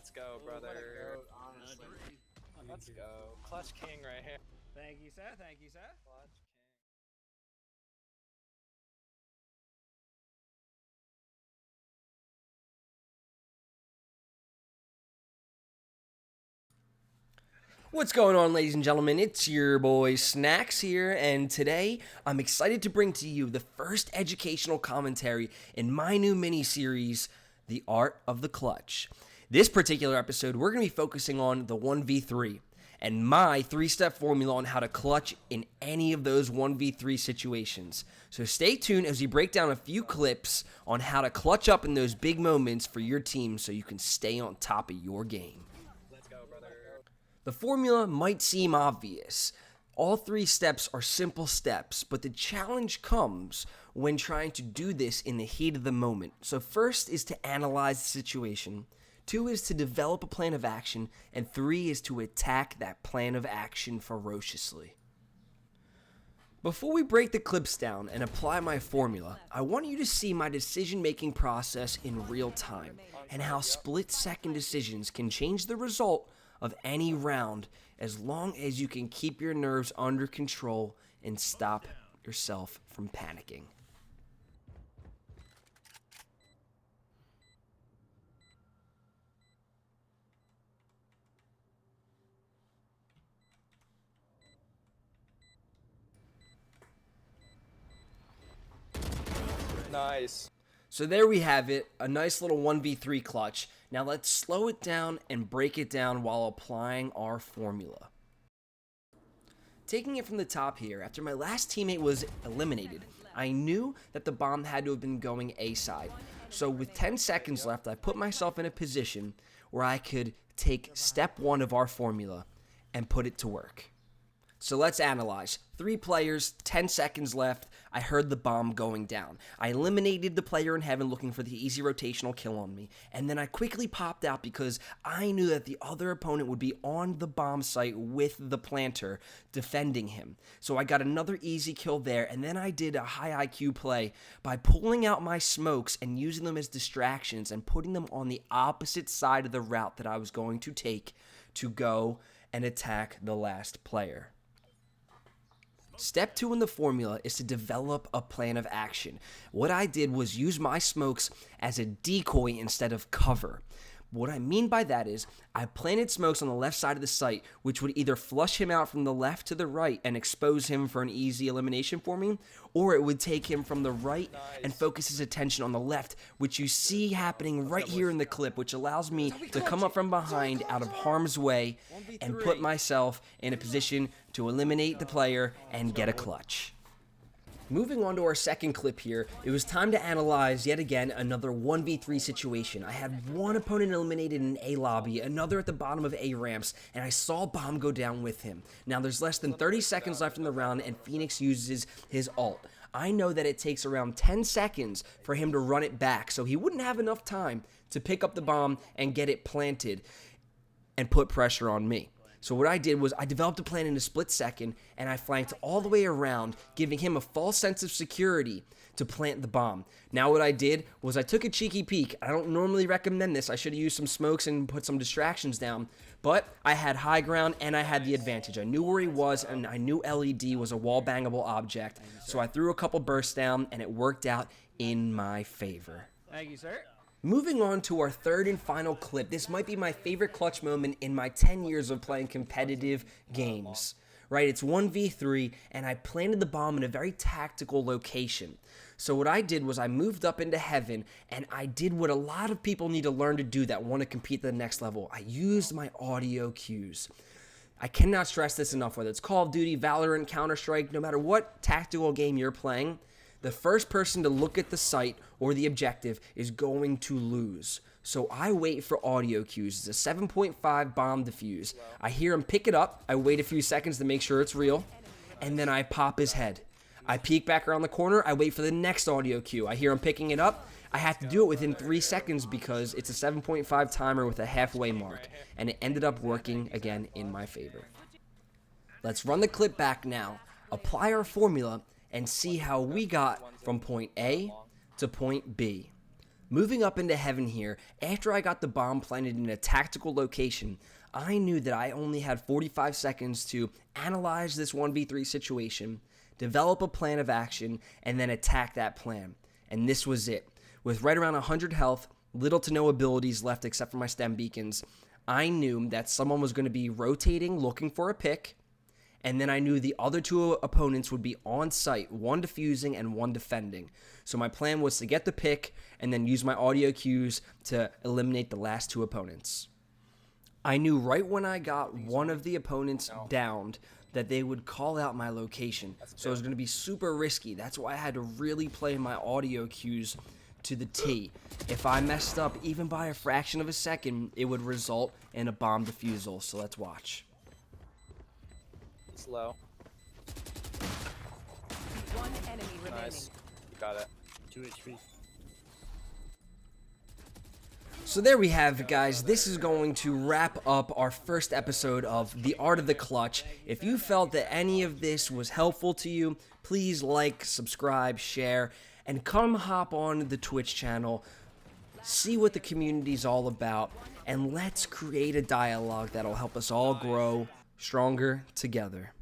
Let's go, brother. Honestly. Let's go. Clutch king right here. Thank you, sir. Thank you, sir. Clutch king. What's going on, ladies and gentlemen? It's your boy Snacks here, and today I'm excited to bring to you the first educational commentary in my new mini-series, The Art of the Clutch. This particular episode, we're going to be focusing on the 1v3 and my 3-step formula on how to clutch in any of those 1v3 situations. So stay tuned as we break down a few clips on how to clutch up in those big moments for your team so you can stay on top of your game. Let's go, brother. The formula might seem obvious. All 3 steps are simple steps, but the challenge comes when trying to do this in the heat of the moment. So first is to analyze the situation, 2 is to develop a plan of action, and 3 is to attack that plan of action ferociously. Before we break the clips down and apply my formula, I want you to see my decision-making process in real time and how split-second decisions can change the result of any round as long as you can keep your nerves under control and stop yourself from panicking. Nice. So there we have it, a nice little 1v3 clutch. Now let's slow it down and break it down while applying our formula. Taking it from the top here, after my last teammate was eliminated, I knew that the bomb had to have been going A side. So with 10 seconds left, I put myself in a position where I could take step 1 of our formula and put it to work. So let's analyze. 3 players, 10 seconds left. I heard the bomb going down. I eliminated the player in heaven looking for the easy rotational kill on me. And then I quickly popped out because I knew that the other opponent would be on the bomb site with the planter defending him. So I got another easy kill there. And then I did a high IQ play by pulling out my smokes and using them as distractions and putting them on the opposite side of the route that I was going to take to go and attack the last player. Step 2 in the formula is to develop a plan of action. What I did was use my smokes as a decoy instead of cover. What I mean by that is I planted smokes on the left side of the site, which would either flush him out from the left to the right and expose him for an easy elimination for me, or it would take him from the right and focus his attention on the left, which you see happening right here in the clip, which allows me to come up from behind out of harm's way and put myself in a position to eliminate the player and get a clutch. Moving on to our second clip here, it was time to analyze yet again another 1v3 situation. I had one opponent eliminated in A lobby, another at the bottom of A ramps, and I saw Bomb go down with him. Now there's less than 30 seconds left in the round and Phoenix uses his ult. I know that it takes around 10 seconds for him to run it back, so he wouldn't have enough time to pick up the bomb and get it planted and put pressure on me. So what I did was I developed a plan in a split second, and I flanked all the way around, giving him a false sense of security to plant the bomb. Now what I did was I took a cheeky peek. I don't normally recommend this. I should have used some smokes and put some distractions down, but I had high ground and I had the advantage. I knew where he was, and I knew LED was a wall bangable object, so I threw a couple bursts down, and it worked out in my favor. Thank you, sir. Moving on to our third and final clip, this might be my favorite clutch moment in my 10 years of playing competitive games. Right, it's 1v3, and I planted the bomb in a very tactical location. So what I did was I moved up into heaven, and I did what a lot of people need to learn to do that want to compete at the next level. I used my audio cues. I cannot stress this enough, whether it's Call of Duty, Valorant, Counter-Strike, no matter what tactical game you're playing, the first person to look at the site or the objective is going to lose. So I wait for audio cues. It's a 7.5 bomb defuse. I hear him pick it up. I wait a few seconds to make sure it's real, and then I pop his head. I peek back around the corner. I wait for the next audio cue. I hear him picking it up. I have to do it within 3 seconds because it's a 7.5 timer with a halfway mark, and it ended up working again in my favor. Let's run the clip back now, apply our formula, and see how we got from point A to point B. Moving up into heaven here, after I got the bomb planted in a tactical location, I knew that I only had 45 seconds to analyze this 1v3 situation, develop a plan of action, and then attack that plan. And this was it. With right around 100 health, little to no abilities left except for my stem beacons, I knew that someone was going to be rotating, looking for a pick, and then I knew the other two opponents would be on site, one defusing and one defending. So my plan was to get the pick and then use my audio cues to eliminate the last two opponents. I knew right when I got one of the opponents downed that they would call out my location. So it was going to be super risky. That's why I had to really play my audio cues to the T. If I messed up even by a fraction of a second, it would result in a bomb defusal. So let's watch. It's low. One enemy remaining. Nice. Got it. 2 HP. So there we have it, guys. This is going to wrap up our first episode of The Art of the Clutch. If you felt that any of this was helpful to you, please like, subscribe, share, and come hop on the Twitch channel, see what the community's all about, and let's create a dialogue that'll help us all grow stronger together.